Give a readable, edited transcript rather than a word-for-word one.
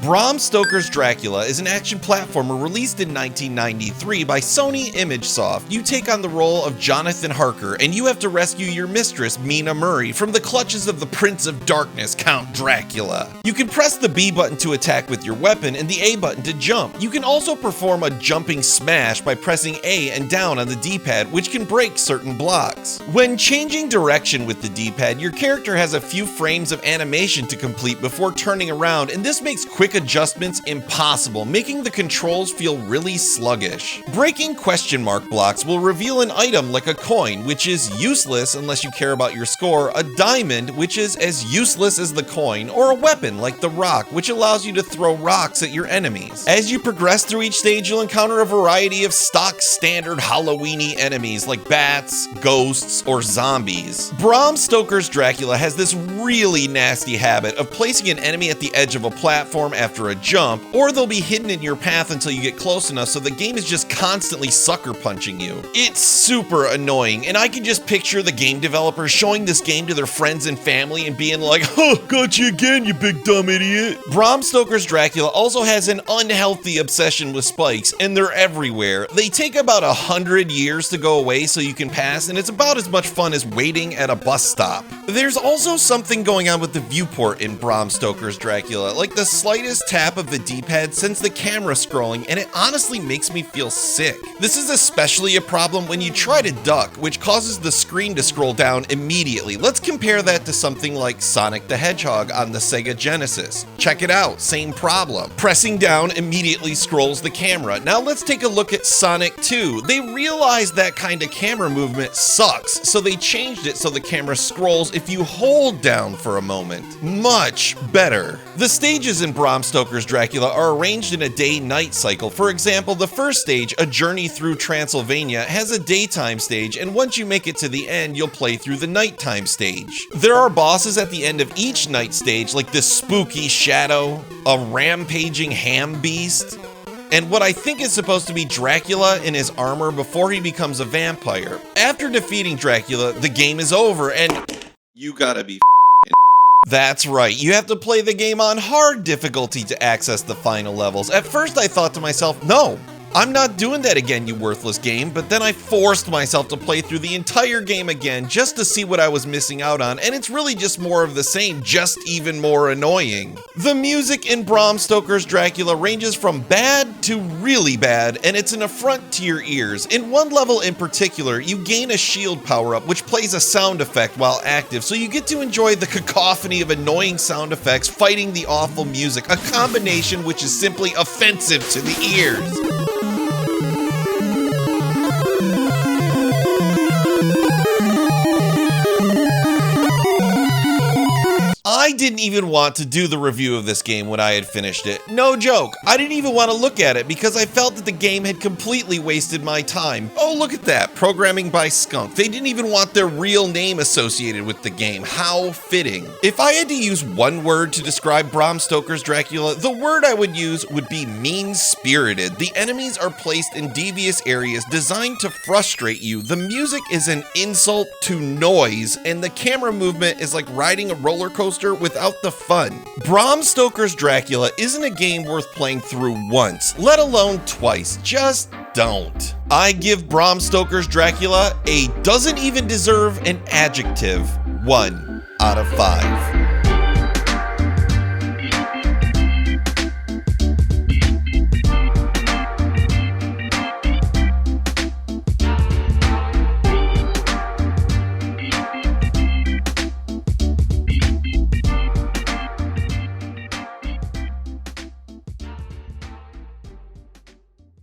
Bram Stoker's Dracula is an action platformer released in 1993 by Sony ImageSoft. You take on the role of Jonathan Harker, and you have to rescue your mistress, Mina Murray, from the clutches of the Prince of Darkness, Count Dracula. You can press the B button to attack with your weapon and the A button to jump. You can also perform a jumping smash by pressing A and down on the D-pad, which can break certain blocks. When changing direction with the D-pad, your character has a few frames of animation to complete before turning around, and this makes quick adjustments impossible, making the controls feel really sluggish. Breaking question mark blocks will reveal an item like a coin, which is useless unless you care about your score, a diamond, which is as useless as the coin, or a weapon like the rock, which allows you to throw rocks at your enemies. As you progress through each stage, you'll encounter a variety of stock standard Halloween-y enemies like bats, ghosts, or zombies. Bram Stoker's Dracula has this really nasty habit of placing an enemy at the edge of a platform after a jump, or they'll be hidden in your path until you get close enough so the game is just constantly sucker punching you. It's super annoying, and I can just picture the game developers showing this game to their friends and family and being like, "Huh, got you again, you big dumb idiot." Bram Stoker's Dracula also has an unhealthy obsession with spikes, and they're everywhere. They take about 100 years to go away so you can pass, and it's about as much fun as waiting at a bus stop. There's also something going on with the viewport in Bram Stoker's Dracula, like the slightest tap of the D-pad sends the camera scrolling, and it honestly makes me feel sick. This is especially a problem when you try to duck, which causes the screen to scroll down immediately. Let's compare that to something like Sonic the Hedgehog on the Sega Genesis. Check it out, same problem. Pressing down immediately scrolls the camera. Now let's take a look at Sonic 2. They realized that kind of camera movement sucks, so they changed it so the camera scrolls if you hold down for a moment. Much better. The stages in Bram Stoker's Dracula are arranged in a day-night cycle. For example, the first stage, A Journey Through Transylvania, has a daytime stage, and once you make it to the end, you'll play through the nighttime stage. There are bosses at the end of each night stage, like this spooky shadow, a rampaging ham beast, and what I think is supposed to be Dracula in his armor before he becomes a vampire. After defeating Dracula, the game is over, and you gotta be that's right, you have to play the game on hard difficulty to access the final levels. At first I thought to myself, no, I'm not doing that again, you worthless game, but then I forced myself to play through the entire game again just to see what I was missing out on, and it's really just more of the same, just even more annoying. The music in Bram Stoker's Dracula ranges from bad to really bad, and it's an affront to your ears. In one level in particular, you gain a shield power-up which plays a sound effect while active, so you get to enjoy the cacophony of annoying sound effects fighting the awful music, a combination which is simply offensive to the ears. I didn't even want to do the review of this game when I had finished it. No joke, I didn't even want to look at it because I felt that the game had completely wasted my time. Oh, look at that, programming by Skunk. They didn't even want their real name associated with the game. How fitting. If I had to use one word to describe Bram Stoker's Dracula, the word I would use would be mean-spirited. The enemies are placed in devious areas designed to frustrate you. The music is an insult to noise, and the camera movement is like riding a roller coaster without the fun. Bram Stoker's Dracula isn't a game worth playing through once, let alone twice. Just don't. I give Bram Stoker's Dracula a doesn't even deserve an adjective 1 out of 5.